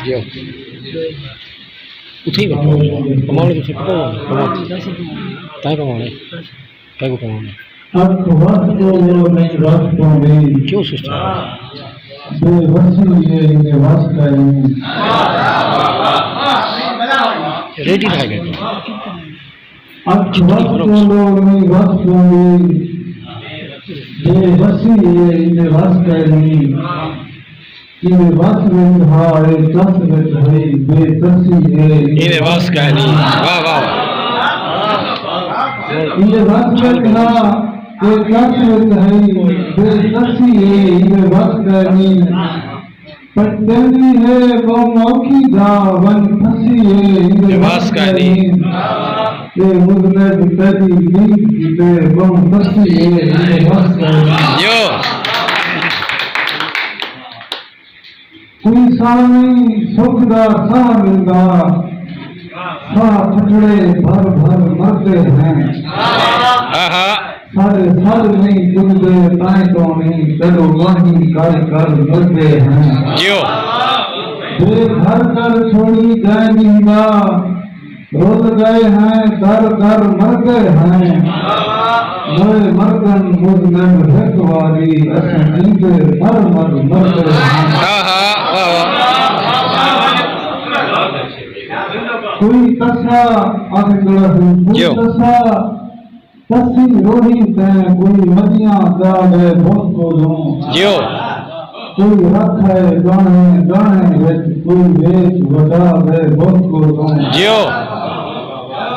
जियो उठे ही कमाने तो सब ताई कमाने काय को कमाने क्यों सिस्टम रेडी रह गए वाह वाह पटनी है वो मौकी दावन फंसी है ये मुझने बिताई नींद पे वो फंसी है यो कोई सानी सुखदा सा मिलदा सा फटड़े भर भर मरते हैं सारे साल नहीं गुजरे ताए तो नहीं चलो वहीं कर कर मरते हैं जियो घर कर छोड़ी गए नींदा रोज गए हैं दर दर मर गए हैं मोए मरदन मुझमें भेद वाली ऐसे नींदे मर मर मर गए हैं कोई तसा आखिर कोई तसा तसी रोही ते कोई मदियां गावे बहुत को दूं जियो कोई रख है गाने गाने विच कोई वेच वटावे बहुत को दूं जियो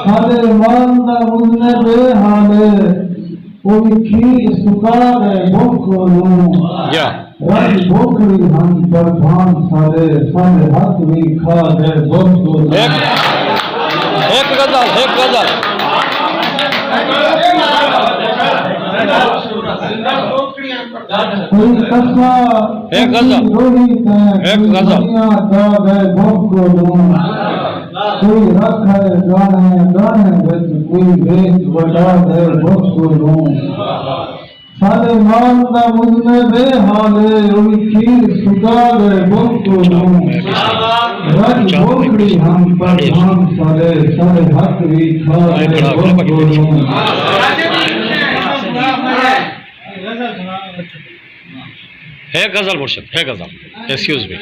सारे मान दा मुझने बेहाले कोई खीर सुकावे बहुत को दूं या रज भोखड़ी हम पर भान सारे सारे हाथ भी खा गए बहुत को दूं एक गजल कोई तसा एक गजल कोई रख है गाने गाने विच कोई वेच वटा दे बहुत को दूं सारे मान दा मुझने बेहाले कोई खीर सुका दे बहुत को दूं रज भोखड़ी हम पर हम सारे सारे हाथ भी खा दे बहुत को दूं है गजल मुर्शिद है गजल एक्सक्यूज मी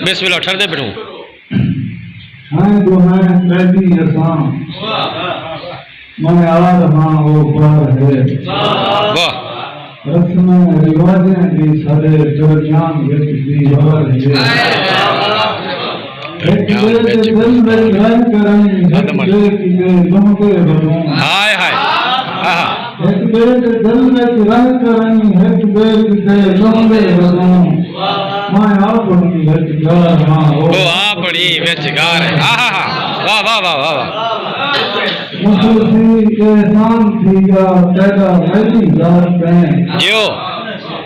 बिस्मिल्लाह ठहर दे बैठूं हैं जो हैं कैदी असां मैं आ रहा वो पर है वाह रस्में रिवाजें भी सारे दरमियान विच दीवार है एक दिल में रह करें एक दिल के लंबे बनूं हाय हाय एक दिल में रह करें एक दिल के लंबे बनूं मैं अपनी बेचगार ओ अपनी बेचगार है वाह वाह वाह वाह मुझे के शान थिया तेरा मेरी यार पे जियो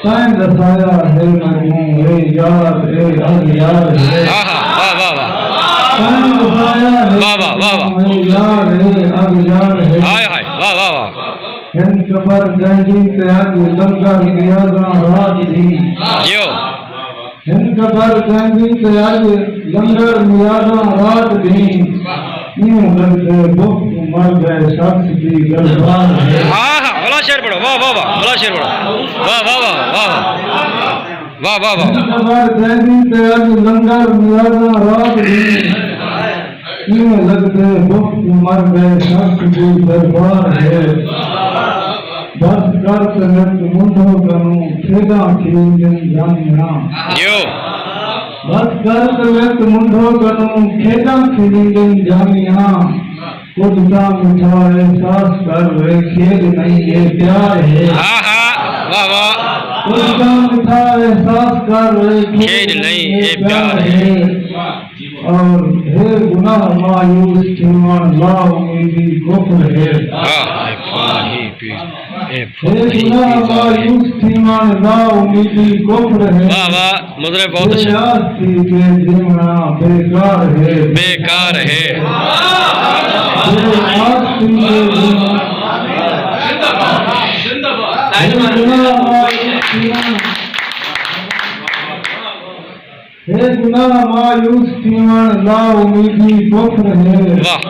तैं दसाया है मैं ए यार ए यार है वाह वाह वाह तैं दसाया है वाह वाह वाह ए यार यार है हाय हाय वाह वाह वाह इन कबर गंजी ते आज लंगर गया रात दी जियो इन कबर गंजी ते आज लंगर गया रात दी यूं लगते दुख मर गए शख्स की गलबान है भला शेर पढ़ो वाह वाह वाह भला शेर पढ़ो वाह वाह वाह वाह वाह वाह वाह कबर गंजी ते आज लंगर गया रात दी यूं लगते दुख मर गए शख्स की दरबार है बस कर तनत मुंडो करूं खेदा खींचन जानिया जियो बस कर तनत मुंडो करूं खेदा खींचन जानिया कुछ का मीठा एहसास कर वे खेद नहीं ये प्यार है वाह वाह कुछ का मीठा एहसास कर वे खेद नहीं ये प्यार है और हे गुनाह मायूस ठिमान ला उम्मीदी कुफ्र है वाह वाह मुझे बहुत अच्छा बेकार है बेकार है हे गुनाह मायूस थीवण ला उम्मीदी दुख रहे वाह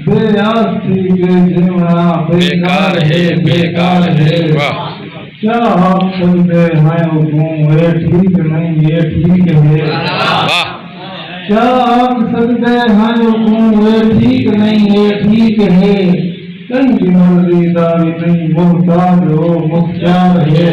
बेआस थी के जीवना बेकार है वाह क्या आप सकते हैं हुकुम ये ठीक नहीं ये ठीक है वाह क्या आप सकते हैं हुकुम ये ठीक नहीं ये ठीक है कहीं की मर्जी दावी नहीं मुख्तार हो मुख्तार है